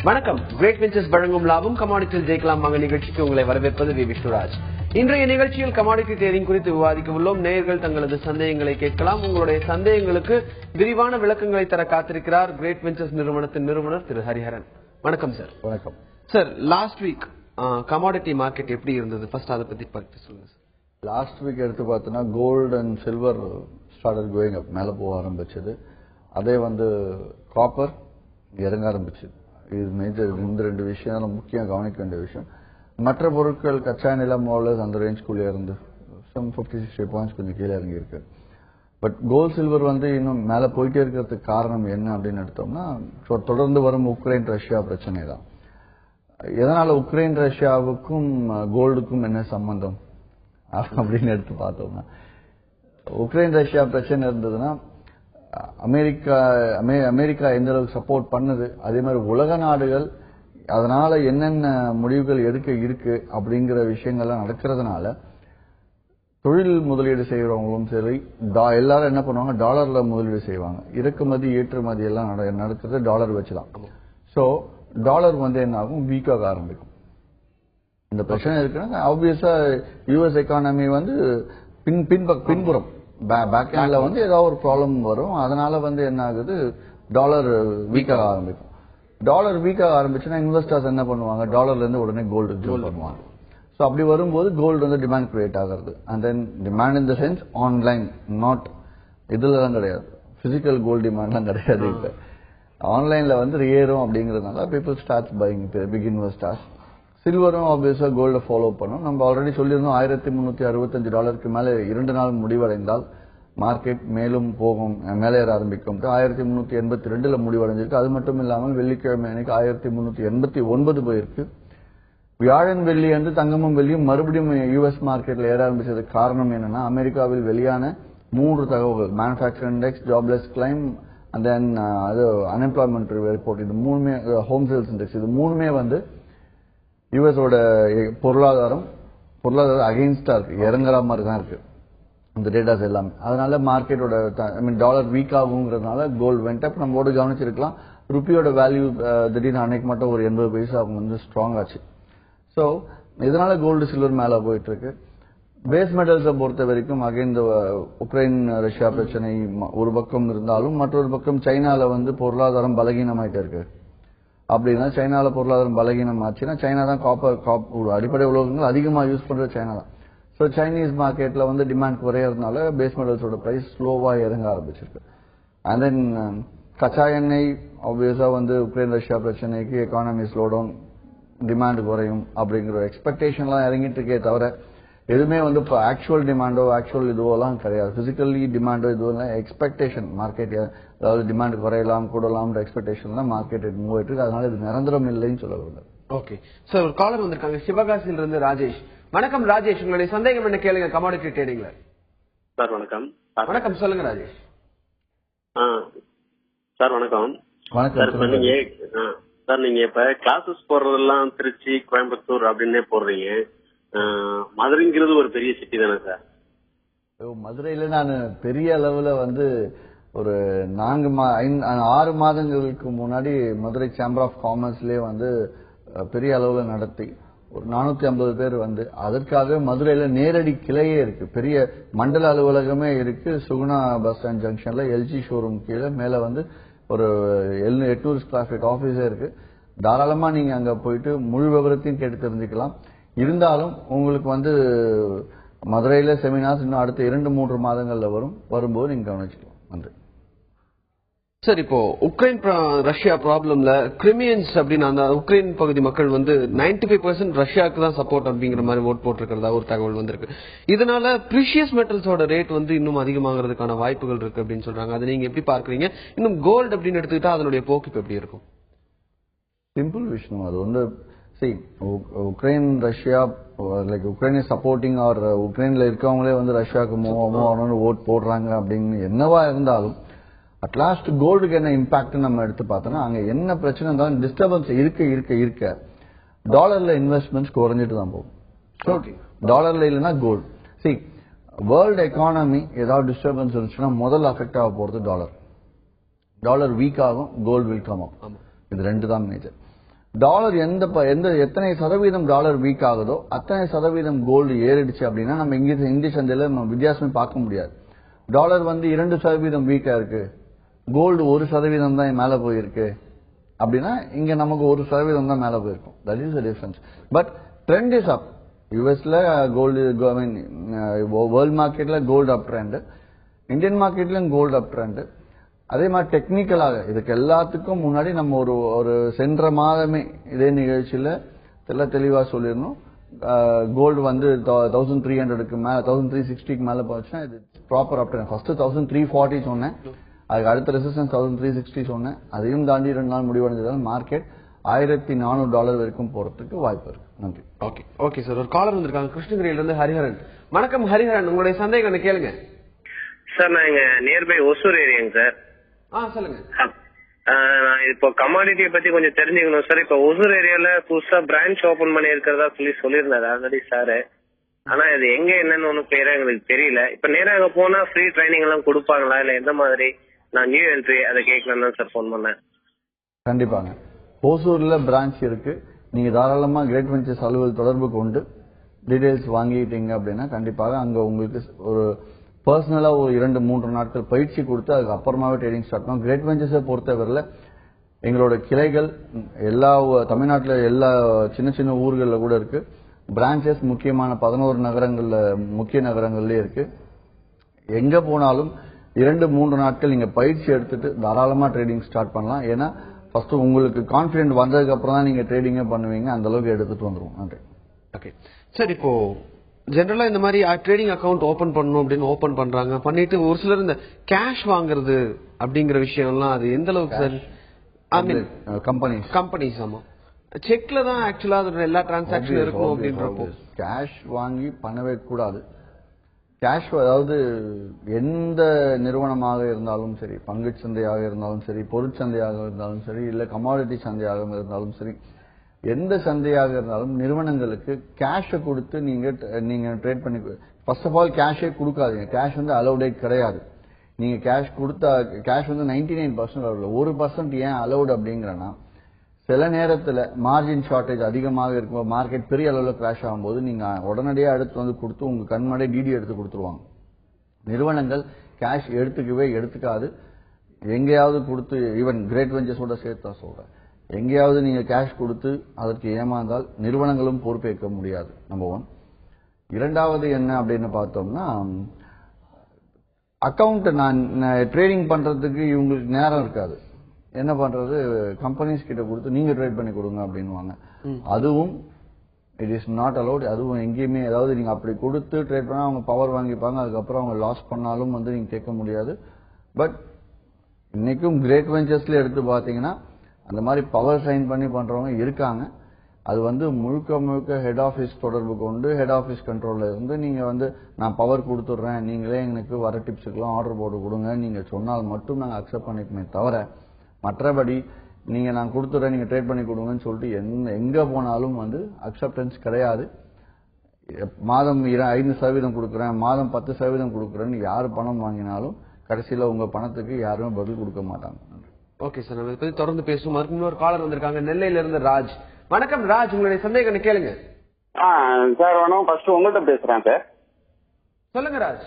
வணக்கம். Great ventures வழங்கும் லாபம் கமாடிட்டியில் ஜெயிக்கலாம் வாங்க நிகழ்ச்சிக்கு உங்களை வரவேற்பது வி விஷ்ணுராஜ். இன்றைய நிகழ்ச்சியில் கமாடிட்டி ட்ரேடிங் குறித்து விவாதிக்க உள்ளோம். நேயர்கள் தங்களது சந்தேகங்களை கேட்கலாம். உங்களுடைய சந்தேகங்களுக்கு விரிவான விளக்கங்களை தர காத்திருக்கிறார் கிரேட் வெஞ்சர்ஸ் நிறுவனத்தின் நிறுவனர் திரு ஹரிஹரன். வணக்கம் சார். வணக்கம் sir. Last week commodity market எப்படி இருந்தது? ஃபர்ஸ்ட் அதை பத்தி சொல்லுங்க சார். லாஸ்ட் வீக் எடுத்து பார்த்தோன்னா gold and silver started going up, மேலே போக ஆரம்பிச்சது. அதே காப்பர் இறங்க ஆரம்பிச்சது. இது மேஜர். இந்த ரெண்டு விஷயம் முக்கியம் கவனிக்க வேண்டிய விஷயம். மற்ற பொருட்கள் கச்சா நிலம் மோலஸ் அந்த ரேஞ்சுக்குள்ளே இருந்து 50-60 பாயிண்ட்ஸ் கொஞ்சம் கீழே இறங்கி இருக்கு. பட் கோல்டு சில்வர் இன்னும் மேலே போயிட்டே இருக்கிறதுக்கு காரணம் என்ன அப்படின்னு எடுத்தோம்னா, தொடர்ந்து வரும் உக்ரைன் ரஷ்யா பிரச்சனை தான். எதனால உக்ரைன் ரஷ்யாவுக்கும் கோல்டுக்கும் என்ன சம்பந்தம் அப்படின்னு எடுத்து பார்த்தோம்னா, உக்ரைன் ரஷ்யா பிரச்சனை இருந்ததுன்னா அமெரிக்கா எந்த அளவுக்கு சப்போர்ட் பண்ணுது, அதே மாதிரி உலக நாடுகள் அதனால என்னென்ன முடிவுகள் எடுக்க இருக்கு அப்படிங்கிற விஷயங்கள்லாம் நடக்கிறதுனால தொழில் முதலீடு செய்யறவங்களும் சரி எல்லாரும் என்ன பண்ணுவாங்க, டாலர்ல முதலீடு செய்வாங்க. இறக்குமதி ஏற்றுமதி எல்லாம் நடக்கிறது டாலர் வச்சுதான். சோ டாலர் என்ன ஆகும், வீக்காக ஆரம்பிக்கும். இந்த பிரச்சனை இருக்குன்னா ஆப்வியஸா யூஎஸ் எக்கானமி பின்புறம் பேக் ஹேண்ட்ல ஏதாவது ஒரு ப்ராப்ளம் வரும். அதனால என்ன ஆகுது, டாலர் வீக்காக ஆரம்பிக்கும். டாலர் வீக்காக ஆரம்பிச்சுன்னா இன்வெஸ்டர்ஸ் என்ன பண்ணுவாங்க, டாலர்ல இருந்து உடனே கோல்டு பண்ணுவாங்க. ஸோ அப்படி வரும்போது கோல்டு டிமாண்ட் கிரியேட் ஆகிறது. And then demand in the sense online, not இதுலதான் கிடையாது, பிசிக்கல் கோல்டு டிமாண்ட்லாம் கிடையாது. இப்ப ஆன்லைன்ல ஏறும் அப்படிங்கறதுனால people starts buying, big investors. சில்வரும் ஆப்வியஸா கோல்ட ஃபாலோ பண்ணும். நம்ம ஆல்ரெடி சொல்லியிருந்தோம், $1365 மேலே 2 நாள் முடிவடைந்தால் மார்க்கெட் மேலும் போகும், மேலே ஏற ஆரம்பிக்கும். 1382 முடிவடைஞ்சிருக்கு. அது மட்டும் இல்லாமல் வெள்ளிக்கிழமை அன்னைக்கு 1389 போயிருக்கு. வியாழன் வெள்ளி தங்கமும் வெள்ளியும் மறுபடியும் யூஎஸ் மார்க்கெட்ல ஏற ஆரம்பிச்சதுக்கு காரணம் என்னன்னா, அமெரிக்காவில் வெளியான 3 தகவல்கள், manufacture index, jobless claim and then unemployment report, இது மூணுமே, ஹோம் சேல்ஸ் இண்டெக்ஸ், இது மூணுமே யூஎஸோட பொருளாதாரம் அகெயின்ஸ்டா இருக்கு, இறங்குற மாதிரி தான் இருக்கு இந்த டேட்டாஸ் எல்லாமே. அதனால மார்க்கெட்டோட டாலர் வீக் ஆகுங்கிறதுனால கோல்டு வெண்ட் அப். நம்மோட கவனிச்சிருக்கலாம், ருப்பியோட வேல்யூ திடீர்னு அன்னைக்கு மட்டும் ஒரு 80 பைசா ஸ்ட்ராங் ஆச்சு. ஸோ இதனால கோல்டு சில்வர் மேல போயிட்டு இருக்கு. பேஸ் மெட்டல்ஸை பொறுத்த வரைக்கும் அகைன் இந்த உக்ரைன் ரஷ்யா பிரச்சனை ஒரு பக்கம் இருந்தாலும் மற்றொரு பக்கம் சைனால பொருளாதாரம் பலகீனமாயிட்டு இருக்கு. அப்படின்னா சைனால பொருளாதாரம் பலகீனம் ஆச்சுன்னா, சைனா தான் காப்பர் அடிப்படை உலோகங்கள் அதிகமா யூஸ் பண்ற சைனா தான். ஸோ சைனீஸ் மார்க்கெட்ல டிமாண்ட் குறையறதுனால பேஸ் மெட்டல்ஸோட பிரைஸ் ஸ்லோவா இறங்க ஆரம்பிச்சிருக்கு. அண்ட் தென் கச்சா எண்ணெய் ஆப்வியஸா உக்ரைன் ரஷ்யா பிரச்சனைக்கு எக்கானமி ஸ்லோ டவுன், டிமாண்ட் குறையும் அப்படிங்கிற எக்ஸ்பெக்டேஷன்லாம் இறங்கிட்டு இருக்கே தவிர எதுவுமே ஆக்சுவல் டிமாண்டோ ஆக்சுவல் இதுவெல்லாம் கிடையாது. பிசிக்கலி டிமாண்டோ இதுவெல்லாம் எக்ஸ்பெக்டேஷன். மார்க்கெட் அதாவது டிமாண்ட் குறையலாம் கூடலாம் எக்ஸ்பெக்டேஷன் தான் மார்க்கெட் மூவ் ஆயிட்டு இருக்கு. அதனால இது நிரந்தரம் இல்லைன்னு சொல்ல வருது. Okay sir. ஒரு காலர் வந்திருக்காங்க சிவகாசியில இருந்து ராஜேஷ். வணக்கம் ராஜேஷ், உங்களுடைய சந்தேகம் என்ன கேளுங்க கமாடிட்டி ட்ரேடிங்ல. சார் வணக்கம். வணக்கம், சொல்லுங்க ராஜேஷ். சார் வணக்கம். வணக்கம் சார், நீங்க இப்ப கிளாஸஸ் போறதெல்லாம் திருச்சி, கோயம்புத்தூர் அப்படின்னே போடுறீங்க. மதுரைங்கிறது ஒரு பெரிய சிட்டி தானே சார்? மதுரையில நான் பெரிய அளவுல ஒரு 6 மாதங்களுக்கு முன்னாடி மதுரை சேம்பர் ஆஃப் காமர்ஸ்லயே பெரிய அளவுல நடத்தி ஒரு 450 பேர் அதற்காக மதுரையில நேரடி கிளையே இருக்கு, பெரிய மண்டல அலுவலகமே இருக்கு. சுகுணா பஸ் ஸ்டாண்ட் ஜங்ஷன்ல எல்ஜி ஷோரூம் கீழே மேல ஒரு 800 ஸ்கொயர் ஃபீட் ஆபீஸே இருக்கு. தாராளமா நீங்க அங்க போயிட்டு முழு விவரத்தையும் கேட்டு தெரிஞ்சுக்கலாம். இருந்தாலும் உங்களுக்கு மதுரையில செமினார்ஸ் இன்னும் அடுத்த 2-3 மாதங்கள்ல வரும்போது நீங்க கவனிச்சுக்கலாம். நன்றி சார். இப்போ உக்ரைன் ரஷ்யா ப்ராப்ளம்ல கிரிமியன்ஸ் அப்படின்னு அந்த உக்ரைன் பகுதி மக்கள் 95% ரஷ்யாவுக்கு தான் சப்போர்ட் அப்படிங்கிற மாதிரி ஓட் போட்டிருக்கிறதா ஒரு தகவல் வந்திருக்கு. இதனால பிரிஷியஸ் மெட்டல்ஸோட ரேட் இன்னும் அதிகமாகிறதுக்கான வாய்ப்புகள் இருக்கு அப்படின்னு சொல்றாங்க. அதை நீங்க எப்படி பார்க்கறீங்க? இன்னும் கோல்டு அப்படின்னு எடுத்துக்கிட்டா அதனுடைய போக்கு எப்படி இருக்கும்? சிம்பிள் விஷயம். அது Ukraine Russia Ukraine supporting or உக்ரைன்ல இருக்கவங்களே ரஷ்யாவுக்கு மூவ் ஆகணும்னு ஓட் போடுறாங்க அப்படின்னு என்னவா இருந்தாலும் அட்லாஸ்ட் கோல்டுக்கு என்ன இம்பாக்ட் நம்ம எடுத்து பார்த்தோம்னா, அங்க என்ன பிரச்சனை இருந்தாலும் டிஸ்டர்பன்ஸ் இருக்க டாலர்ல இன்வெஸ்ட்மெண்ட்ஸ் குறைஞ்சிட்டு தான் போகும். டாலர்ல இல்லைன்னா கோல்டு. வேர்ல்டு எக்கானமி ஏதாவது டிஸ்டர்பன்ஸ் இருந்துச்சுன்னா முதல்ல அஃபெக்ட் ஆக போறது டாலர். டாலர் வீக் ஆகும், கோல்டு வில் கம் அப். இது ரெண்டு தான் மேஜர். டாலர் எத்தனை சதவீதம் டாலர் வீக் ஆகுதோ அத்தனை சதவீதம் கோல்டு ஏறிடுச்சு அப்படின்னா நம்ம இந்திய சந்தையில நம்ம வித்தியாசமே பார்க்க முடியாது. டாலர் 2% வீக்கா இருக்கு, கோல்டு 1% தான் மேல போயிருக்கு அப்படின்னா இங்க நமக்கு 1% தான் மேல போயிருக்கும். That is the difference. But trend is up. யூஎஸ்ல கோல்டு, வேர்ல்ட் மார்க்கெட்ல கோல்டு அப் ட்ரெண்ட், இந்தியன் மார்க்கெட்லயும் கோல்டு அப் ட்ரெண்ட். அதே மாதிரி டெக்னிக்கலாக இதுக்கு எல்லாத்துக்கும் முன்னாடி நம்ம ஒரு சென்ற மாதமே இதே நிகழ்ச்சியில தெளிவா சொல்லிடணும். கோல்டு 1300க்கு மேல 1360க்கு மேல போச்சுன்னா இது ப்ராப்பர் அப் ட்ரெண்ட். ஃபர்ஸ்ட் 1340 சொன்னேன், அதுக்கு அடுத்த ரெசிஸ்டன்ஸ் 1360 சொன்னேன். அதையும் தாண்டி 2 நாள் முடிவடைஞ்சதால் மார்க்கெட் $1400 வரைக்கும் போறதுக்கு வாய்ப்பு இருக்கு. நன்றி. Okay sir. ஒரு காலர் வந்திருக்காங்க கிருஷ்ணகிரியில இருந்து ஹரிஹரன். வணக்கம் ஹரிஹரன், உங்களுடைய சந்தேகம் கேளுங்க சார். நான் இங்க நியர்பை ஒசூர் ஏரியாங்க சார். சொல்லுங்க. நான் இப்போ கமாடிட்டியை பத்தி கொஞ்சம் தெரிஞ்சுக்கணும் சார். இப்போ ஒசூர் ஏரியால புதுசா பிரான்ச் ஓபன் பண்ணி இருக்கிறதா சொல்லியிருந்தாரு ஆல்ரெடி சாரு. ஆனா இது எங்க என்னன்னு ஒன்னும் பேரா எங்களுக்கு தெரியல. இப்ப நேரா அங்க போனா ஃப்ரீ ட்ரைனிங் எல்லாம் கொடுப்பாங்களா இல்ல எந்த மாதிரி? நான் நியூ என்ட்ரி அதை கேட்கலாம் தான் சார் போன் பண்ணேன். கண்டிப்பாங்க. ஓசூர்ல பிரான்ச் இருக்கு. நீங்க தாராளமா கிரேட் வெஞ்சர்ஸ் அலுவல் தொடர்பு கொண்டு டீடைல்ஸ் வாங்கிட்டீங்க அப்படின்னா கண்டிப்பாக அங்க உங்களுக்கு ஒரு பர்சனலா ஒரு 2-3 நாட்கள் பயிற்சி கொடுத்து அதுக்கு அப்புறமாவே ட்ரேடிங் ஸ்டார்ட் பண்ணும். கிரேட் வெஞ்சர்ஸை பொறுத்தவரையில எங்களோட கிளைகள் எல்லா தமிழ்நாட்டில் எல்லா சின்ன சின்ன ஊர்களில் கூட இருக்கு. பிரான்ச்சஸ் முக்கியமான 11 நகரங்கள்ல முக்கிய நகரங்கள்லயே இருக்கு. எங்க போனாலும் 2-3 நாட்கள் நீங்க பயிற்சி எடுத்துட்டு தாராளமா ட்ரேடிங் ஸ்டார்ட் பண்ணலாம். ஏன்னா ஃபர்ஸ்ட் உங்களுக்கு கான்பிடென்ட் வந்ததுக்கு அப்புறம் தான் நீங்க ட்ரேடிங்கே பண்ணுவீங்க. அந்த அளவுக்கு எடுத்துட்டு வந்துருவோம். நன்றி. Okay sir. இப்போ ஜெனரலா இந்த மாதிரி ட்ரேடிங் அக்கவுண்ட் ஓபன் பண்ணணும் அப்படின்னு ஓபன் பண்றாங்க. பண்ணிட்டு ஒரு சிலர் இந்த கேஷ் வாங்குறது அப்படிங்கிற விஷயம் எல்லாம் அது எந்த அளவுக்கு சார்? ஐ மீன் கம்பெனிஸ். ஆமா, செக்ல தான் ஆக்சுவலா அதோட எல்லா டிரான்சாக்ஷன் இருக்கும் அப்படின்றப்போ கேஷ் வாங்கி பண்ணவே கூடாது. கேஷ் அதாவது எந்த நிறுவனமாக இருந்தாலும் சரி, பங்கு சந்தையாக இருந்தாலும் சரி, பொருட்சந்தையாக இருந்தாலும் சரி, இல்ல கமாடிட்டி சந்தையாக இருந்தாலும் சரி, எந்த சந்தையாக இருந்தாலும் நிறுவனங்களுக்கு கேஷை கொடுத்து நீங்க ட்ரேட் பண்ணி ஃபர்ஸ்ட் ஆஃப் ஆல் கேஷே கொடுக்காதீங்க. கேஷ் அலௌடே கிடையாது. நீங்க கேஷ் கொடுத்தா கேஷ் 99% அலௌட். 1% ஏன் அலௌட் அப்படிங்கிறனா சில நேரத்தில் மார்ஜின் ஷார்டேஜ் அதிகமாக இருக்கும், மார்க்கெட் பெரிய அளவில் கிராஷ் ஆகும்போது நீங்க உடனடியாக எடுத்து கொடுத்து உங்க கண்மடை டிடி எடுத்து கொடுத்துருவாங்க. நிறுவனங்கள் கேஷ் எடுத்துக்காது. எங்கேயாவது கொடுத்து ஈவன் கிரேட் வெஞ்சர்ஸோட சேர்த்தா சொல்றேன், எங்கேயாவது நீங்க கேஷ் கொடுத்து அதற்கு ஏமாந்தால் நிறுவனங்களும் பொறுப்பேற்க முடியாது. நம்பர் 1. இரண்டாவது என்ன அப்படின்னு பார்த்தோம்னா, அக்கவுண்ட் நான் ட்ரேடிங் பண்றதுக்கு இவங்களுக்கு நேரம் இருக்காது. என்ன பண்றது, கம்பெனிஸ் கிட்ட கொடுத்து நீங்க ட்ரேட் பண்ணி கொடுங்க அப்படின்வாங்க. அதுவும் இட் இஸ் நாட் அலௌட். அதுவும் எங்கேயுமே, அதாவது நீங்க அப்படி கொடுத்து ட்ரேட் பண்ணா அவங்க பவர் வாங்கிப்பாங்க, அதுக்கப்புறம் அவங்க லாஸ் பண்ணாலும் நீங்க கேட்க முடியாது. பட் இன்னைக்கும் கிரேட் வெஞ்சர்ஸ்ல எடுத்து பாத்தீங்கன்னா அந்த மாதிரி பவர் சைன் பண்ணி பண்றவங்க இருக்காங்க. அது முழுக்க முழுக்க ஹெட் ஆபீஸ் தொடர்பு கொண்டு ஹெட் ஆபீஸ் கண்ட்ரோல்ல இருந்து நீங்க நான் பவர் கொடுத்துட்றேன், நீங்களே எனக்கு வர டிப்ஸுக்கெல்லாம் ஆர்டர் போட்டு கொடுங்க நீங்க சொன்னால் மட்டும் நாங்க அக்செப்ட் பண்ணிக்குமே தவிர, மற்றபடி நீங்க நான் கொடுத்துட்றேன் நீங்க ட்ரேட் பண்ணி கொடுங்கன்னு சொல்லிட்டு எங்க போனாலும் அக்செப்டன்ஸ் கிடையாது. மாதம் 5% கொடுக்குறேன், மாதம் 10% கொடுக்குறேன்னு யாரு பணம் வாங்கினாலும் கடைசியில உங்க பணத்துக்கு யாருமே பதில் கொடுக்க மாட்டாங்க. ஓகே சார், நம்ம இதை பத்தி தொடர்ந்து பேசுவோம். அதுக்கு இன்னொரு காலர் வந்திருக்காங்க நெல்லையில இருந்து ராஜ். வணக்கம் ராஜ், உங்களுடைய சந்தேகம் கேளுங்க. சார் வணக்கம், ஃபர்ஸ்ட் உங்கள்கிட்ட பேசுறேன் சார். சொல்லுங்க Raj.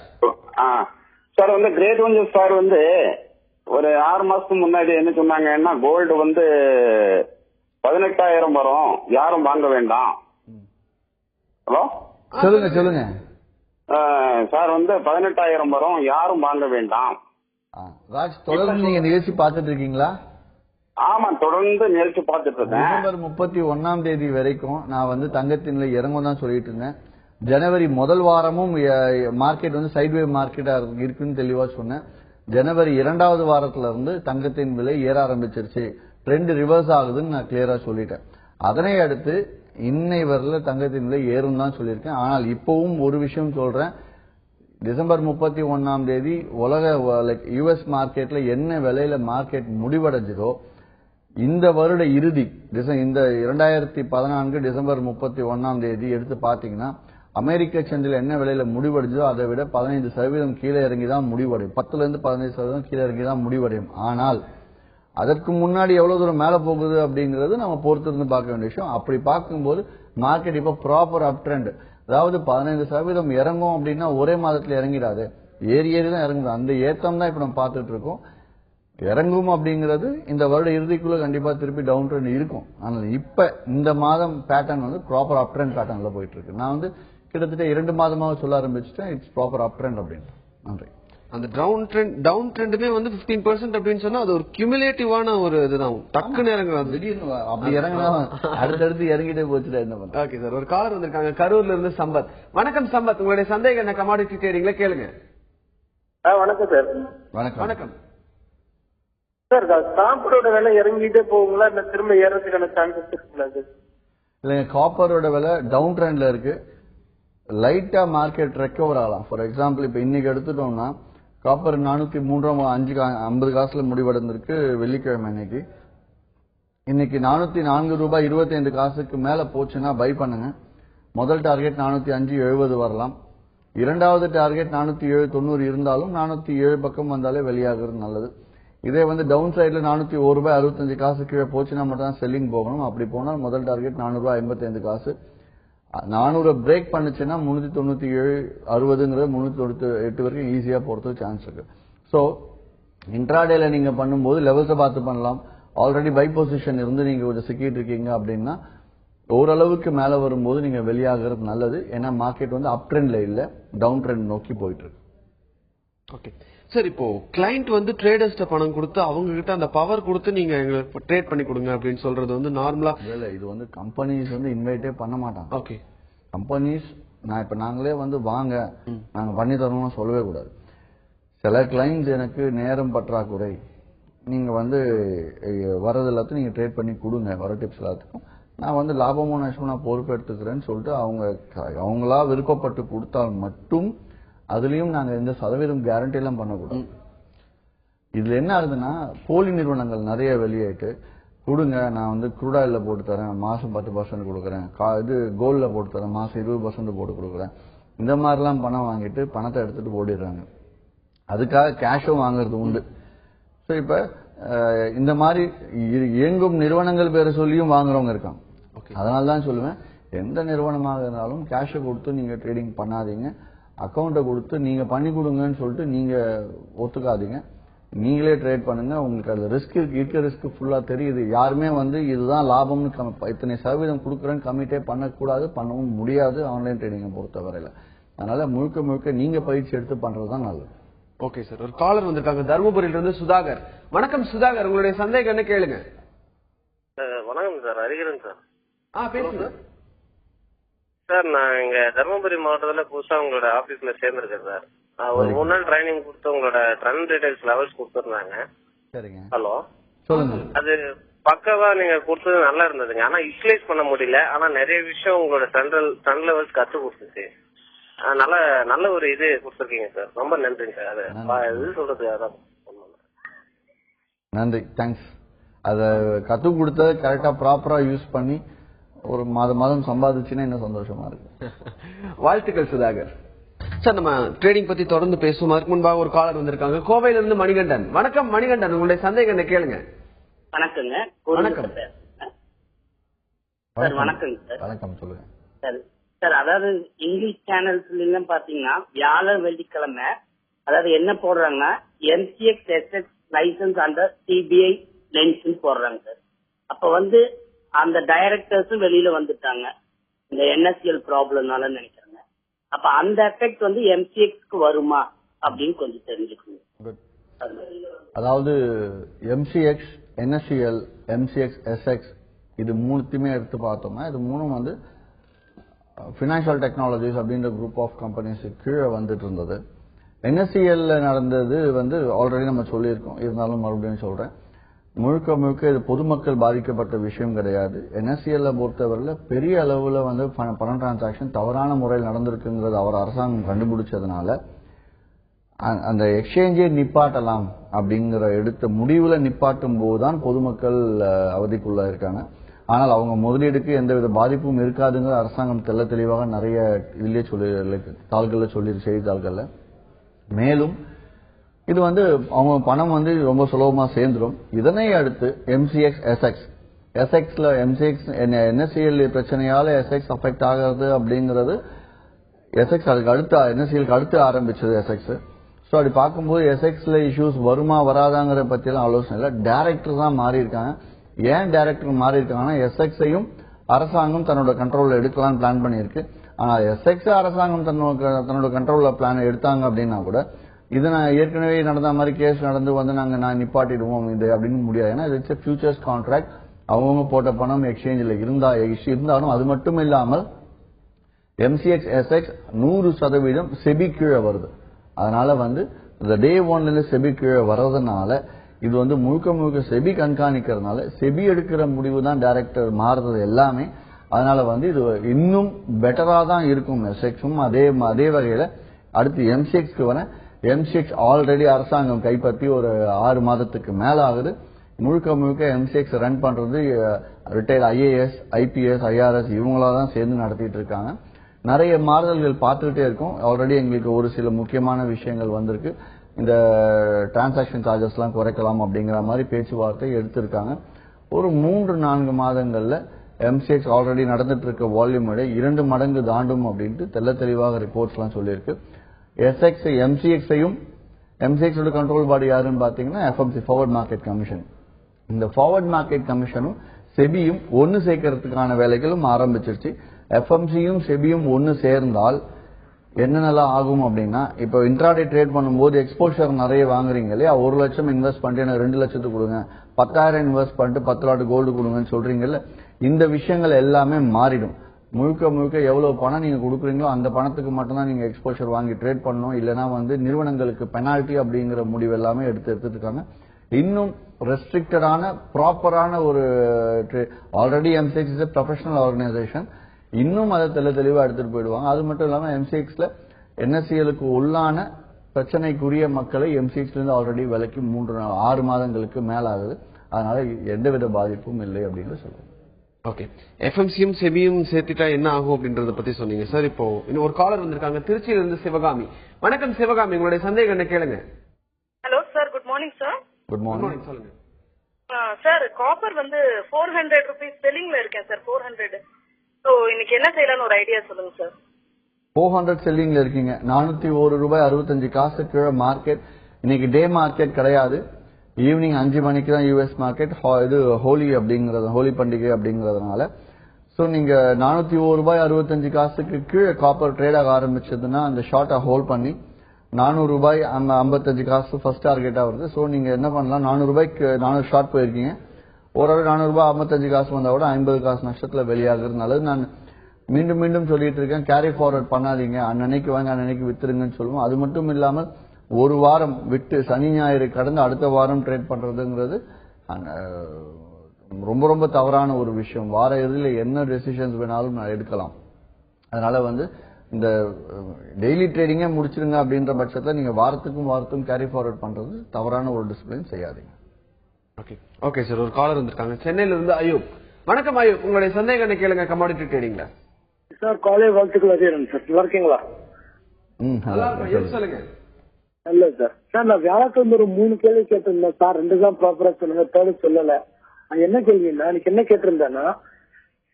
Sir Great Ventures sir ஒரு 6 மாசத்துக்கு முன்னாடி என்ன சொன்னாங்கன்னா கோல்டு 18,000 வரும், யாரும் வாங்க வேண்டாம். ஹலோ சொல்லுங்க சார் 18,000 வரும், யாரும் வாங்க வேண்டாம். ராஜ், தொடர்ந்து நீங்க நிகழ்ச்சி பார்த்துட்டு இருக்கீங்களா? ஆமா, தொடர்ந்து நிகழ்ச்சி பார்த்துட்டு இருக்கேன். டிசம்பர் 31 வரைக்கும் நான் தங்கத்தின் விலை இறங்கும் தான் சொல்லிட்டு இருந்தேன். ஜனவரி முதல் வாரமும் மார்க்கெட் சைட்வே மார்க்கெட்டா இருக்குன்னு தெளிவா சொன்னேன். ஜனவரி 2வது வாரத்துல இருந்து தங்கத்தின் விலை ஏற ஆரம்பிச்சிருச்சு, ட்ரெண்ட் ரிவர்ஸ் ஆகுதுன்னு நான் கிளியரா சொல்லிட்டேன். அதனை அடுத்து இன்னை வரல தங்கத்தின் விலை ஏறும் தான் சொல்லியிருக்கேன். ஆனால் இப்பவும் ஒரு விஷயம் சொல்றேன், டிசம்பர் 31 உலக யுஎஸ் மார்க்கெட்ல என்ன விலையில மார்க்கெட் முடிவடைஞ்சதோ, இந்த வருட இறுதி இந்த 2014 டிசம்பர் 31 எடுத்து பாத்தீங்கன்னா அமெரிக்க சந்தையில் என்ன விலையில முடிவடைஞ்சதோ அதை விட 15% கீழே இறங்கி தான் முடிவடையும். 10% 15% கீழே இறங்கி தான் முடிவடையும். ஆனால் அதற்கு முன்னாடி எவ்வளவு தூரம் மேல போகுது அப்படிங்கறது நம்ம பொறுத்து இருந்து பார்க்க வேண்டிய விஷயம். அப்படி பார்க்கும்போது மார்க்கெட் இப்ப ப்ராப்பர் அப் ட்ரெண்ட், அதாவது 15% இறங்கும் அப்படின்னா ஒரே மாதத்துல இறங்கிடாது, ஏறி தான் இறங்குது. அந்த ஏத்தம் தான் இப்ப நம்ம பார்த்துட்டு இருக்கோம். இறங்கும் அப்படிங்கிறது இந்த வருட இறுதிக்குள்ள கண்டிப்பா திருப்பி டவுன் ட்ரெண்ட் இருக்கும். ஆனால் இப்ப இந்த மாதம் பேட்டர்ன் வந்து ப்ராப்பர் அப் ட்ரெண்ட் பேட்டர்ன்ல போயிட்டு இருக்கு. நான் வந்து கிட்டத்தட்ட 2 மாதமாக சொல்ல ஆரம்பிச்சுட்டேன் இட்ஸ் ப்ராப்பர் அப் ட்ரெண்ட் அப்படின்னு. நன்றி. அந்த டவுன் ட்ரெண்டுமே வந்து 15% அப்படின்னு சொன்னா அது ஒரு கியூமுலேட்டிவான ஒரு இதுதான், டக்குன்னு இறங்குறது. திடீர்னு அப்படி இறங்கினா அடுத்தடுத்து இறங்கிட்டே போச்சுடா என்ன பண்ண. ஓகே சார், ஒரு காலர் வந்திருக்காங்க கரூர்ல இருந்து சம்பத். வணக்கம் சம்பத், உங்களுடைய சந்தேகம் என்ன கமாடிட்டி ட்ரேடிங்ல கேளுங்க. வணக்கம் சார். வணக்கம். வணக்கம் சார், காப்பரோட விலை இறங்கிட்டே போகுங்களா இல்ல திரும்ப ஏறதுக்கான சான்சஸ் இருக்குங்களா சார்? இல்லைங்க, காப்பரோட விலை டவுன் ட்ரெண்ட்ல இருக்கு. லைட்டா மார்க்கெட் ரெக்கவர் ஆகலாம். ஃபார் எக்ஸாம்பிள் இப்ப இன்னைக்கு எடுத்துட்டோம்னா காப்பர் 403.50 காசுல முடிவடைந்திருக்கு வெள்ளிக்கிழமை இன்னைக்கு. இன்னைக்கு 404 ரூபாய் 25 காசுக்கு மேல போச்சுன்னா பை பண்ணுங்க. முதல் டார்கெட் 405.70 வரலாம். இரண்டாவது டார்கெட் 407.90 இருந்தாலும் 407 பக்கம் வந்தாலே வெளியாகிறது நல்லது. இதே வந்து டவுன் சைட்ல 401 ரூபாய் 65 காசு கீழே போச்சுன்னா மட்டும் தான் செல்லிங் போகணும். அப்படி போனால் முதல் டார்கெட் 400 ரூபாய் 55 காசு. 400 பிரேக் பண்ணுச்சுன்னா 397.60 398 வரைக்கும் ஈஸியா போறதுக்கு சான்ஸ் இருக்கு. சோ இன்ட்ராடேல நீங்க பண்ணும்போது லெவல்ஸை பார்த்து பண்ணலாம். ஆல்ரெடி பை பொசிஷன் இருந்து நீங்க கொஞ்சம் சிக்கிட்டு இருக்கீங்க அப்படின்னா ஓரளவுக்கு மேல வரும்போது நீங்க வெளியாகிறது நல்லது. ஏன்னா மார்க்கெட் வந்து அப் ட்ரெண்ட்ல இல்ல, டவுன் ட்ரெண்ட் நோக்கி போயிட்டு இருக்கு. ஓகே சார், இப்போ கிளைண்ட் வந்து ட்ரேடர்ஸ்ட பணம் கொடுத்து அவங்க கிட்ட அந்த பவர் கொடுத்து நீங்க எங்களுக்கு ட்ரேட் பண்ணி கொடுங்க அப்படின்னு சொல்றது வந்து நார்மலா இல்ல, இது வந்து கம்பெனிஸ் வந்து இன்வைட்டே பண்ண மாட்டாங்க. ஓகே, கம்பெனிஸ் நாங்களே வந்து வாங்க நாங்க பண்ணி தரோம்னு சொல்லவே கூடாது. சில கிளைண்ட்ஸ் எனக்கு நேரம் பற்றாக்குறை, நீங்க வந்து வரது எல்லாத்தையும் நீங்க ட்ரேட் பண்ணி கொடுங்க, வர டிப்ஸ் எல்லாத்துக்கும் நான் வந்து லாபமும் நஷ்டமும் நான் பொறுப்பு எடுத்துக்கிறேன்னு சொல்லிட்டு அவங்களா விருப்பப்பட்டு கொடுத்தால் மட்டும், அதுலயும் நாங்க எந்த சதவீதம் கேரண்டி எல்லாம் பண்ணக்கூடாது. இதுல என்ன ஆகுதுன்னா போலி நிறுவனங்கள் நிறைய வெளியேட்டு கொடுங்க, நான் வந்து க்ரூட் ஆயில்ல போட்டு தரேன் மாசம் 10% கொடுக்குறேன், இது கோல்ட்ல போட்டு தரேன் மாசம் 20% போட்டு கொடுக்குறேன், இந்த மாதிரிலாம் பணம் வாங்கிட்டு பணத்தை எடுத்துட்டு ஓடிடுறாங்க. அதுக்காக கேஷும் வாங்குறது உண்டு. ஸோ இப்ப இந்த மாதிரி இயங்கும் நிறுவனங்கள் பேரை சொல்லியும் வாங்குறவங்க இருக்காங்க. அதனால தான் சொல்லுவேன், எந்த நிறுவனமாக இருந்தாலும் கேஷை கொடுத்து நீங்க ட்ரேடிங் பண்ணாதீங்க. அக்கௌண்ட்டை கொடுத்து நீங்க பண்ணி கொடுங்கன்னு சொல்லிட்டு நீங்க ஒத்துக்காதீங்க. நீங்களே ட்ரேட் பண்ணுங்க. உங்களுக்கு அது ரிஸ்க் இருக்க ரிஸ்க் ஃபுல்லா தெரியுது. யாருமே வந்து இதுதான் லாபம்னு இத்தனை சதவீதம் கொடுக்குறேன்னு கமிட்டே பண்ணக்கூடாது, பண்ணவும் முடியாது ஆன்லைன் ட்ரேடிங்கை பொறுத்தவரையில. அதனால முழுக்க முழுக்க நீங்க பயிற்சி எடுத்து பண்றதுதான் நல்லது. ஓகே சார், ஒரு காலர் வந்திருக்காங்க தருமபுரியில இருந்து சுதாகர். வணக்கம் சுதாகர், உங்களுடைய சந்தேகம் என்ன கேளுங்க. வணக்கம் சார், ஹரிகரன் சார். பேசுங்க சார். நான் இங்க தருமபுரி மாவட்டத்துல புதுசா உங்களோட ஆபீஸ்ல சேர்ந்திருக்கேன் சார். ஒரு 3 நாள் ட்ரைனிங் கொடுத்து உங்களோட ட்ரெண்ட் டீடைல்ஸ் லெவல்ஸ் கொடுத்துருந்தாங்க. சரிங்க, ஹலோ சொல்லுங்க. அது பக்கவா நீங்க கொடுத்தது நல்லா இருந்ததுங்க. ஆனா யூட்டிலைஸ் பண்ண முடியல. ஆனா நிறைய விஷயம் உங்களோட ட்ரெண்ட் லெவல்ஸ் கத்து கொடுத்துச்சு. நல்ல ஒரு இது கொடுத்துருக்கீங்க சார். ரொம்ப நன்றிங்க சார். அது இது சொல்றது அதான். நன்றி, தேங்க்ஸ். அத கத்து கொடுத்தது கரெக்டா ப்ராப்பரா யூஸ் பண்ணி ஒரு மாதம் சம்பாதிச்சுன்னா இன்னும் சந்தோஷமா இருக்கு. வாழ்த்துக்கள் சுதாகர். சார், நம்ம ட்ரேடிங் பத்தி தொடர்ந்து பேசுவோம். அதுக்கு முன்பாக ஒரு காலர் வந்திருக்காங்க கோவையில இருந்து மணிகண்டன். வணக்கம் மணிகண்டன், உங்களுடைய சந்தேகம் என்ன கேளுங்க. வணக்கங்க. வணக்கம் சார். வணக்கம் சார். வணக்கம், சொல்லுங்க சார். அதாவது இங்கிலீஷ் சேனல்ஸ்ல எல்லாம் பாத்தீங்கன்னா வியாழன் வெள்ளிக்கிழமை அதாவது என்ன போடுறாங்கன்னா MCX SX license under CBI license போடுறாங்க சார். அப்ப வந்து அந்த டைரக்டர்ஸும் வெளியில வந்துட்டாங்க இந்த என்எஸ்சிஎல் ப்ராப்ளம்னால நினைக்கிறேங்க. அப்ப அந்த எஃபெக்ட் வந்து எம்சிஎக்ஸ்க்கு வருமா அப்படின்னு கொஞ்சம் தெரிஞ்சுக்கணும். அதாவது எம்சிஎக்ஸ், என்எஸ்சிஎல், எம்சிஎக்ஸ், எஸ்எக்ஸ் இது மூணுத்தையுமே எடுத்து பார்த்தோம்னா இது மூணும் வந்து பினான்சியல் டெக்னாலஜிஸ் அப்படின்ற குரூப் ஆஃப் கம்பெனிஸ் கீழே வந்துட்டு இருந்தது. என்எஸ்சிஎல்ல நடந்தது வந்து ஆல்ரெடி நம்ம சொல்லியிருக்கோம், இருந்தாலும் மறுபடியும் சொல்றேன். முழுக்க முழுக்க இது பொதுமக்கள் பாதிக்கப்பட்ட விஷயம் கிடையாது. என்எஸ்சிஎல்ல பொறுத்தவரையில பெரிய அளவுல வந்து பண டிரான்சாக்சன் தவறான முறையில் நடந்திருக்குங்கிறது அவர் அரசாங்கம் கண்டுபிடிச்சதுனால அந்த எக்ஸ்சேஞ்சே நிப்பாட்டலாம் அப்படிங்கிற எடுத்த முடிவுல நிப்பாட்டும் போதுதான் பொதுமக்கள் அவதிக்குள்ள இருக்காங்க. ஆனால் அவங்க முதலீடுக்கு எந்தவித பாதிப்பும் இருக்காதுங்கிற அரசாங்கம் தெளிவாக நிறைய இதுலயே தாள்கள்ல சொல்லி செய்தித்தாள்கள்ல. மேலும் இது வந்து அவங்க பணம் வந்து ரொம்ப சுலபமா சேர்ந்துடும். இதனை அடுத்து MCX SX எஸ்எக்ஸ்ல MCX NSCL பிரச்சனையால எஸ்எக்ஸ் அஃபெக்ட் ஆகிறது அப்படிங்கிறது எஸ்எக்ஸ் அதுக்கு அடுத்து NSCLக்கு அடுத்து ஆரம்பிச்சது எஸ்எக்ஸ். ஸோ அப்படி பார்க்கும்போது எஸ்எக்ஸ்ல இஷ்யூஸ் வருமா வராதாங்கிற பற்றியெல்லாம் ஆலோசனை இல்லை. டைரக்டர் தான் மாறி இருக்காங்க. ஏன் டைரக்டர் மாறி இருக்காங்கன்னா எஸ்எக்ஸையும் அரசாங்கம் தன்னோட கண்ட்ரோல்ல எடுக்கலாம்னு பிளான் பண்ணியிருக்கு. ஆனா எஸ்எக்ஸ் அரசாங்கம் தன்னோட கண்ட்ரோல்ல பிளான் எடுத்தாங்க அப்படின்னா கூட இது நான் ஏற்கனவே நடந்த மாதிரி கேஸ் நடந்து வந்து நான் நிப்பாட்டிடுவோம் இது அப்படின்னு முடியாது. ஏன்னா இட்ஸ் ஃபியூச்சர்ஸ் கான்ட்ராக்ட். அவங்க போட்ட பணம் எக்ஸ்சேஞ்சில் இருந்தாலும் அது மட்டும் இல்லாமல் MCX SX 100% செபி கீழே வருது. அதனால வந்து இந்த டே ஒன்ல செபி கீழே வர்றதுனால இது வந்து முழுக்க செபி கண்காணிக்கிறதுனால செபி எடுக்கிற முடிவு தான் டைரக்டர் மாறுறது எல்லாமே. அதனால வந்து இது இன்னும் பெட்டரா தான் இருக்கும் எஸ்எக்ஸும். அதே வகையில அடுத்து MCXக்கு வர MCX ஆல்ரெடி அரசாங்கம் கைப்பற்றி ஒரு 6 மாதத்துக்கு மேல ஆகுது. முழுக்க MCX ரன் பண்றது ரிட்டையர்ட் IAS IPS IRS இவங்களா தான் சேர்ந்து நடத்திட்டு இருக்காங்க. நிறைய மாறுதல்கள் பார்த்துக்கிட்டே இருக்கும். ஆல்ரெடி எங்களுக்கு ஒரு சில முக்கியமான விஷயங்கள் வந்திருக்கு. இந்த டிரான்சாக்ஷன் சார்ஜஸ் எல்லாம் குறைக்கலாம் அப்படிங்கிற மாதிரி பேச்சுவார்த்தை எடுத்திருக்காங்க. ஒரு 3-4 மாதங்கள்ல MCX ஆல்ரெடி நடந்துட்டு இருக்க வால்யூம் விட 2 மடங்கு தாண்டும் அப்படின்ட்டு தெளிவாக ரிப்போர்ட்ஸ் எல்லாம் சொல்லியிருக்கு. எஸ்எக்ஸ் MCXையும் MCXோட கண்ட்ரோல் பாடி யாருன்னு பாத்தீங்கன்னா FMC ஃபார்வர்ட் மார்க்கெட் கமிஷன். இந்த ஃபார்வர்ட் மார்க்கெட் கமிஷனும் செபியும் ஒன்னு சேர்க்கறதுக்கான வேலைகளும் ஆரம்பிச்சிருச்சு. FMCயும் செபியும் ஒன்னு சேர்ந்தால் என்னென்னலாம் ஆகும் அப்படின்னா இப்போ இன்ட்ராடே ட்ரேட் பண்ணும்போது எக்ஸ்போஷர் நிறைய வாங்குறீங்க இல்லையா, 1 லட்சம் இன்வெஸ்ட் பண்ணிட்டு எனக்கு 2 லட்சத்துக்கு கொடுங்க, 10,000 இன்வெஸ்ட் பண்ணிட்டு 10 லாட் கோல்டு கொடுங்கன்னு சொல்றீங்கல்ல, இந்த விஷயங்கள் எல்லாமே மாறிடும். முழுக்க எவ்வளவு பணம் நீங்க கொடுக்குறீங்களோ அந்த பணத்துக்கு மட்டும்தான் நீங்க எக்ஸ்போஷர் வாங்கி ட்ரேட் பண்ணணும். இல்லைன்னா வந்து நிறுவனங்களுக்கு பெனால்டி அப்படிங்கிற முடிவு எல்லாமே எடுத்துருக்காங்க. இன்னும் ரெஸ்ட்ரிக்டடான ப்ராப்பரான ஒரு already MCX is a professional organisation. இன்னும் அதை தெளிவா எடுத்துட்டு போயிடுவாங்க. அது மட்டும் இல்லாம MCXல NSCLக்கு உள்ளான பிரச்சனைக்குரிய மக்களை MCXல இருந்து ஆல்ரெடி விலைக்கு 6 மாதங்களுக்கு மேல ஆகுது. அதனால எந்தவித பாதிப்பும் இல்லை அப்படின்னு சொல்லுவாங்க. ஓகே, FMCயும் செபியும் சேர்த்துட்டா என்ன ஆகும் அப்படின்றத பத்தி சொன்னீங்க சார். இப்போ இன்னும் ஒரு காலர் வந்திருக்காங்க திருச்சியில இருந்து சிவகாமி. வணக்கம் சிவகாமி, உங்களுடைய சந்தேகம் என்ன கேளுங்க. Hello sir, good morning sir. Good morning. சொல்லுங்க சார். காப்பர் வந்து 400 rupees செல்லிங்ல இருக்கேன் சார். 400. சோ இன்னைக்கு என்ன செய்யலாம்னு ஒரு ஐடியா சொல்லுங்க சார். 400 செல்லிங்ல இருக்கீங்க. 401 ரூபாய் 65 காசு கீழே மார்க்கெட். இன்னைக்கு டே மார்க்கெட் கிடையாது. ஈவினிங் 5 மணிக்கு தான் US மார்க்கெட். இது ஹோலி பண்டிகை அப்படிங்கறதுனால சோ நீங்க 401 ரூபாய் 65 காசுக்கு கீழே காப்பர் ட்ரேட் ஆக ஆரம்பிச்சதுன்னா அந்த ஷார்ட்டை ஹோல்ட் பண்ணி 400 ரூபாய் 55 காசு ஃபர்ஸ்ட் டார்கெட்டா வருது. சோ நீங்க என்ன பண்ணலாம், 400 ரூபாய்க்கு 400 ஷார்ட் போயிருக்கீங்க. ஓரளவு 400 ரூபாய் 55 காசு வந்தா கூட 50 காசு நஷ்டத்துல வெளியாகிறது நல்லது. நான் மீண்டும் சொல்லிட்டு இருக்கேன், கேரி ஃபார்வர்ட் பண்ணாதீங்க. அன்னைக்கு வாங்க அன்னைக்கு வித்துருங்கன்னு சொல்லுவோம். அது மட்டும் இல்லாமல் ஒரு வாரம் விட்டு சனி ஞாயிறு கடந்து அடுத்த வாரம் ட்ரேட் பண்றதுங்கிறது ரொம்ப தவறான ஒரு விஷயம். வார இறுதியில என்ன டெசிஷன்ஸ் வேணாலும் எடுக்கலாம். அதனால வந்து இந்த டெய்லி ட்ரேடிங்கே முடிச்சிருங்க அப்படின்ற பட்சத்துல நீங்க வாரத்துக்கும் கேரி ஃபார்வர்ட் பண்றது தவறான ஒரு டிசிப்ளின் செய்யாதீங்க. ஓகே சார், ஒரு காலர் வந்திருக்காங்க சென்னையில இருந்து அயூப். வணக்கம் அயூப், உங்களுடைய சந்தேகம் என்ன கேளுங்க கமாடிட்டி ட்ரேடிங்ல. சார் காலை வாழ்த்துக்கள் அதிகம் சார். நல்லா இருக்கீங்களா? சொல்லுங்க. நல்ல சார். சார் நான் வியாழக்கிழமை ஒரு 3 கேள்வி கேட்டிருந்தேன் சார். 2 தான் ப்ராப்பரா சொல்லுங்க, 3rd சொல்லல. என்ன கேள்வின்னா எனக்கு என்ன கேட்டிருந்தேன்னா,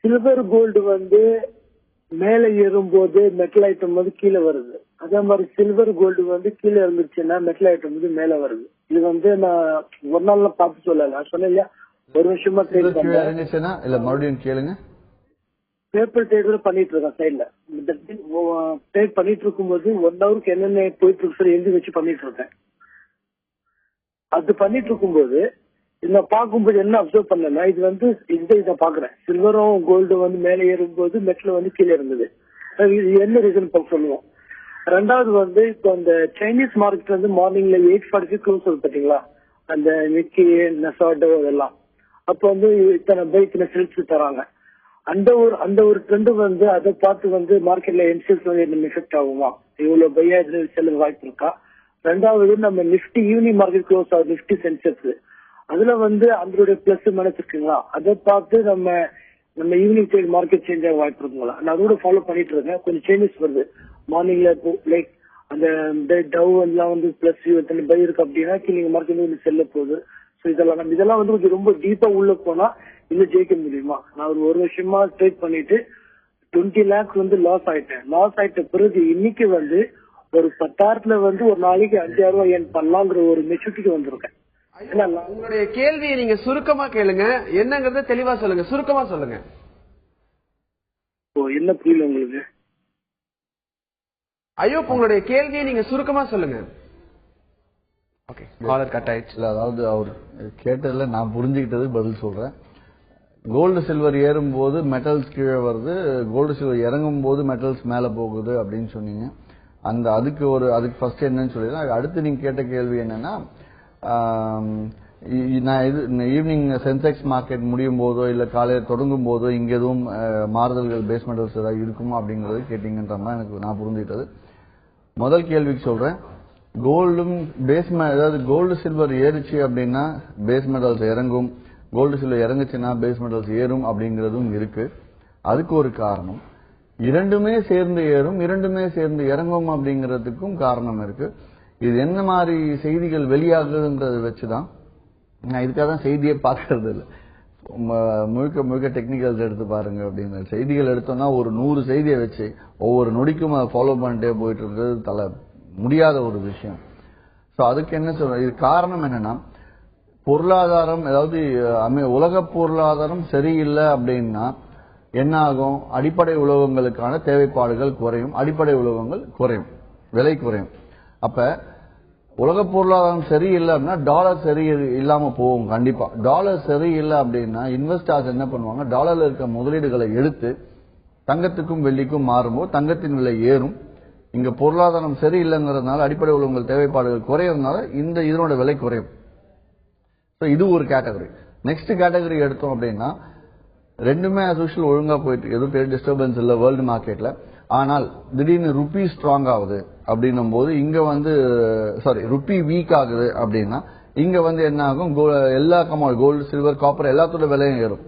சில்வர் கோல்டு வந்து மேல ஏறும்போது மெட்டல் ஐட்டம் வந்து கீழே வருது. அதே மாதிரி சில்வர் கோல்டு வந்து கீழே இருந்துச்சுன்னா மெட்டல் ஐட்டம் வந்து மேல வருது. இது வந்து நான் ஒரு நாள்ல பார்த்து சொல்லல, நான் சொன்னேன் இல்லையா, ஒரு விஷயமா ட்ரேட் பண்ணேன். இல்ல மறுபடியும் கேளுங்க. பேப்பர் ட்ரேட் பண்ணிட்டு இருக்கேன் சைட்ல. ட்ரேட் பண்ணிட்டு இருக்கும்போது 1 ஹவருக்கு என்னென்ன போயிட்டு இருக்கு சார் எழுதி வச்சு பண்ணிட்டு இருக்கேன். அது பண்ணிட்டு இருக்கும்போது நான் பார்க்கும்போது என்ன அப்சர்வ் பண்ணேன்னா, இது வந்து இதை பாக்குறேன், சில்வரும் கோல்டு வந்து மேலே ஏறும்போது மெட்டல் வந்து கீழே இருந்தது. இது என்ன ரீசன் சொல்லுவோம். 2வது வந்து இப்போ அந்த சைனீஸ் மார்க்கெட் வந்து மார்னிங்ல 8:40 க்ளோஸ் ஆகுது பாத்தீங்களா, அந்த நிக்கி நெசாட்டோ இதெல்லாம். அப்ப வந்து இத்தனை செல்ஸ் தராங்க. அந்த ஒரு ட்ரெண்ட் வந்து அதை பார்த்து வந்து மார்க்கெட்ல என்செல்ஸ் வந்து என்ன எஃபெக்ட் ஆகுமா, இவ்வளவு பையா செல்ல வாய்ப்பு இருக்கா. 2வது நம்ம நிப்டி ஈவினிங் மார்க்கெட் க்ளோஸ் ஆகுது, நிப்டி சென்செக்ஸ், அதுல வந்து அதனுடைய பிளஸ் மைனஸ் இருக்குங்களா, அதை பார்த்து நம்ம ஈவினிங் ட்ரேட் மார்க்கெட் சேஞ்ச் ஆக வாய்ப்பு இருக்குங்களா. நான் அதோட ஃபாலோ பண்ணிட்டு இருக்கேன். கொஞ்சம் சேஞ்சஸ் வருது மார்னிங்ல. லைக் அந்த டவ் எல்லாம் வந்து பிளஸ் பை இருக்கு அப்படின்னா நீங்க மார்க்கெட் செல்ல போகுது. ஸோ இதெல்லாம் வந்து கொஞ்சம் ரொம்ப டீப்பா உள்ள போனா இன்னும் ஜெயிக்க முடியுமா? நான் ஒரு வருஷமா ட்ரேட் பண்ணிட்டு 20 lakhs வந்து லாஸ் ஆயிட்ட பிறகு இன்னைக்கு வந்து ஒரு 10,000 வந்து ஒரு நாளைக்கு 5,000 ஏன் பண்ணலாங்கிற ஒரு மெச்சூரிட்டிக்கு வந்திருக்கேன். உங்களுடைய கேள்வியை நீங்க சுருக்கமா கேளுங்க, என்னங்கறத தெளிவா சொல்லுங்க, சுருக்கமா சொல்லுங்க. என்ன புரியல உங்களுக்கு? ஐயோ, உங்களுடைய கேள்வியை நீங்க சுருக்கமா சொல்லுங்க. ஓகே, காலர் கட் ஆயிடுச்சு. அதாவது அவர் கேட்டதுல நான் புரிஞ்சுக்கிட்டது பதில் சொல்றேன். கோல்டு சில்வர் ஏறும் போது மெட்டல்ஸ் கீழே வருது, கோல்டு சில்வர் இறங்கும் போது மெட்டல்ஸ் மேல போகுது அப்படின்னு சொன்னீங்க. அதுக்கு ஃபர்ஸ்ட் என்னன்னு சொல்லிடுறேன். அடுத்து நீங்க கேட்ட கேள்வி என்னன்னா, நான் ஈவினிங் சென்செக்ஸ் மார்க்கெட் முடியும் போதோ இல்ல காலையில் தொடங்கும் போதோ இங்க எதுவும் மாறுதல்கள் பேஸ் மெட்டல்ஸ் ஏதாவது இருக்குமா அப்படிங்கறது கேட்டீங்கன்ற மாதிரி எனக்கு நான் புரிஞ்சுக்கிட்டது. முதல் கேள்விக்கு சொல்றேன், கோல்டும் அதாவது கோல்டு சில்வர் ஏறுச்சு அப்படின்னா பேஸ் மெட்டல்ஸ் இறங்கும், கோல்டு சில்வர் இறங்குச்சுன்னா பேஸ் மெட்டல்ஸ் ஏறும் அப்படிங்கறதும் இருக்கு. அதுக்கு ஒரு காரணம். இரண்டுமே சேர்ந்து ஏறும், இரண்டுமே சேர்ந்து இறங்கும் அப்படிங்கறதுக்கும் காரணம் இருக்கு. இது என்ன மாதிரி செய்திகள் வெளியாகுதுன்றதை வச்சுதான் நான் இதுக்காக தான் செய்தியை பார்க்கறது இல்லை. முழுக்க டெக்னிக்கல்ஸ் எடுத்து பாருங்க அப்படின்னு செய்திகள் எடுத்தோம்னா ஒரு 100 செய்தியை வச்சு ஒவ்வொரு நொடிக்கும் அதை ஃபாலோ பண்ணிட்டே போயிட்டு இருக்கிறது முடியாத ஒரு விஷயம். ஸோ அதுக்கு என்ன சொல்ற, இது காரணம் என்னன்னா பொருளாதாரம், அதாவது உலக பொருளாதாரம் சரியில்லை அப்படின்னா என்ன ஆகும்? அடிப்படை உலோகங்களுக்கான தேவைப்பாடுகள் குறையும், அடிப்படை உலோகங்கள் குறையும், விலை குறையும். அப்ப உலக பொருளாதாரம் சரியில்லை அப்படின்னா டாலர் சரி இல்லாம போகும். கண்டிப்பா டாலர் சரியில்லை அப்படின்னா இன்வெஸ்டர்ஸ் என்ன பண்ணுவாங்க, டாலர்ல இருக்க முதலீடுகளை எடுத்து தங்கத்துக்கும் வெள்ளிக்கும் மாறும்போது தங்கத்தின் விலை ஏறும். இங்க பொருளாதாரம் சரியில்லைங்கிறதுனால அடிப்படை உலோகங்கள் தேவைப்பாடுகள் குறையறதுனால இதனோட விலை குறையும். இது ஒரு கேட்டகரி. நெக்ஸ்ட் கேட்டகரி எடுத்தோம் அப்படின்னா ரெண்டுமே அசோஷியல் ஒழுங்கா போயிட்டு எதுவும் பெரிய டிஸ்டர்பன்ஸ் இல்லை வேர்ல்டு மார்க்கெட்ல. ஆனால் திடீர்னு ருப்பி ஸ்ட்ராங் ஆகுது அப்படின்னும் போது இங்க வந்து ருப்பி வீக் ஆகுது அப்படின்னா இங்க வந்து என்ன ஆகும், எல்லா கமாடிட்டி கோல்டு சில்வர் காப்பர் எல்லாத்தோட விலையும் ஏறும்.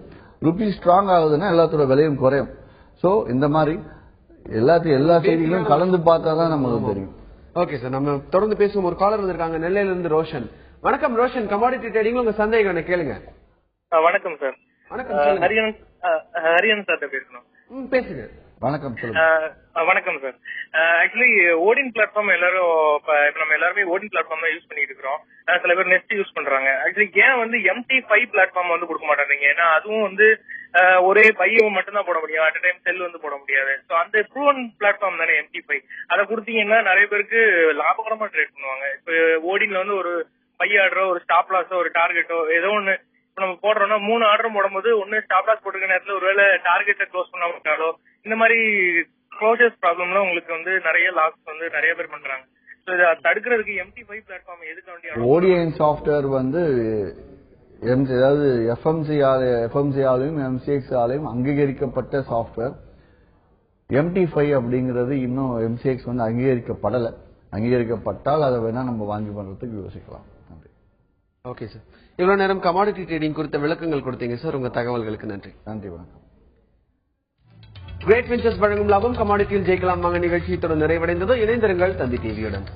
ருப்பி ஸ்ட்ராங் ஆகுதுன்னா எல்லாத்தோட விலையும் குறையும். சோ இந்த மாதிரி எல்லா செய்திகளும் கலந்து பார்த்தா தான் நமக்கு தெரியும். ஓகே சார், நம்ம தொடர்ந்து பேசுவோம். ஒரு காலர் வந்திருக்காங்க நெல்லையில இருந்து ரோஷன். வணக்கம் ரோஷன், கமாடிட்டி ட்ரேடிங்ல உங்க சந்தேகம் என்ன கேளுங்க. வணக்கம் சார். வணக்கம், ஹரியன் சார் பேசணும். பேசுங்க. வணக்கம் வணக்கம் சார். ஆக்சுவலி ஓடின் பிளாட்ஃபார்ம் எல்லாரும் இப்ப நம்ம எல்லாருமே ஓடின் பிளாட்ஃபார்ம் தான் யூஸ் பண்ணிட்டு இருக்கிறோம். சில பேர் நெஸ்ட் யூஸ் பண்றாங்க. ஆக்சுவலி ஏன் வந்து MT5 பிளாட்ஃபார்ம் வந்து கொடுக்க மாட்டாங்க? ஏன்னா அதுவும் வந்து ஒரே பையன் மட்டும் தான் போட முடியும், அட் டைம் செல் வந்து போட முடியாது. சோ அந்த ப்ரூவன் பிளாட்ஃபார்ம் தானே MT5. அதை கொடுத்தீங்கன்னா நிறைய பேருக்கு லாபகரமா ட்ரேட் பண்ணுவாங்க. இப்ப ஓடின்ல வந்து ஒரு பை ஆர்டரோ ஒரு ஸ்டாப் லாஸோ ஒரு டார்கெட்டோ ஏதோ ஒண்ணு நம்ம போடுறோம்னா 3 ஆர்டர் போடும்போது ஒன்னு ஸ்டாப் லாஸ் போட்டுக்க நேரத்துல ஒருவேளை டார்கெட்டை க்ளோஸ் பண்ண விட்டாலோ இந்த மாதிரி க்ளோசர்ஸ் ப்ராப்ளம்ல உங்களுக்கு வந்து நிறைய லாஸ் வந்து நிறைய பேர் பண்றாங்க. சோ இதை தடுக்கிறதுக்கு MT5 பிளாட்ஃபார்ம் எதுக்கு வேண்டிய ஓடிஎன் சாஃப்ட்வேர் வந்து அதாவது FMC ஆலையும் MCX ஆலையும் அங்கீகரிக்கப்பட்ட சாஃப்ட்வேர். MT5 அப்படிங்கிறது இன்னும் MCX வந்து அங்கீகரிக்கப்படலை. அங்கீகரிக்கப்பட்டால் அதை வேணா நம்ம வாங்கி பண்றதுக்கு யோசிக்கலாம். நன்றி. ஓகே சார், இவ்வளவு நேரம் கமாடிட்டி ட்ரேடிங் குறித்த விளக்கங்கள் கொடுத்தீங்க சார். உங்க தகவல்களுக்கு நன்றி. நன்றி, வணக்கம். கிரேட் வெஞ்சர்ஸ் வழங்கும் லாபம் கமாடிட்டியில் ஜெயிக்கலாம் வாங்க நிகழ்ச்சி தொடர்ந்து நிறைவடைந்தது. இணைந்திருங்கள் தந்தி டிவியுடன்.